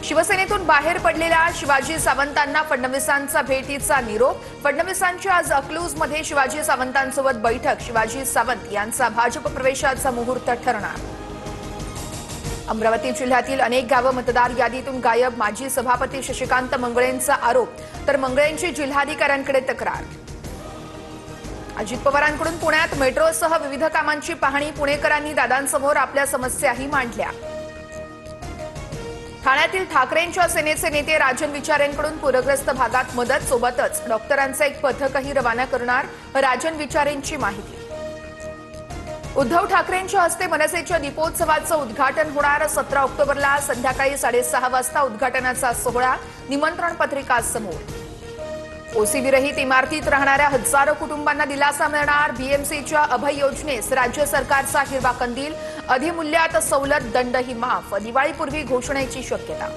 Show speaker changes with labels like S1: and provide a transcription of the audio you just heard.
S1: शिवसेनेतून बाहेर पडलेल्या शिवाजी सावंतांना फडणवीसांचा भेटीचा निरोप। फडणवीसांची आज अकलूजमध्ये शिवाजी सावंतांसोबत बैठक। शिवाजी सावंत यांचा भाजप प्रवेशाचा मुहूर्त ठरणार। अमरावती जिल्ह्यातील अनेक गावं मतदार यादीतून गायब। माजी सभापती शशिकांत मंगळेंचा आरोप, तर मंगळेंची जिल्हाधिकाऱ्यांकडे तक्रार। अजित पवारांकडून पुण्यात मेट्रोसह विविध कामांची पाहणी। पुणेकरांनी दादांसमोर आपल्या समस्याही मांडल्या। ठाण्यातील ठाकरेंच्या सेनेचे नेते राजन विचारेंकडून पूरग्रस्त भागात मदत, सोबतच डॉक्टरांचं एक पथकही रवाना करणार। राजन विचारेंची माहिती। उद्धव ठाकरेंच्या हस्ते मनसेच्या दीपोत्सवाचं उद्घाटन होणार। 17 ऑक्टोबरला संध्याकाळी 6:30 वाजता उद्घाटनाचा सोहळा। निमंत्रण पत्रिका समोर। ओसी विरहित इमारतीत राहणाऱ्या हजारो कुटुंबांना दिलासा मिळणार। बीएमसीच्या अभय योजनेस राज्य सरकारचा हिरवा कंदील। अधिमूल्यात सवलत, दंडही माफ। दिवाळीपूर्वी घोषणेची शक्यता।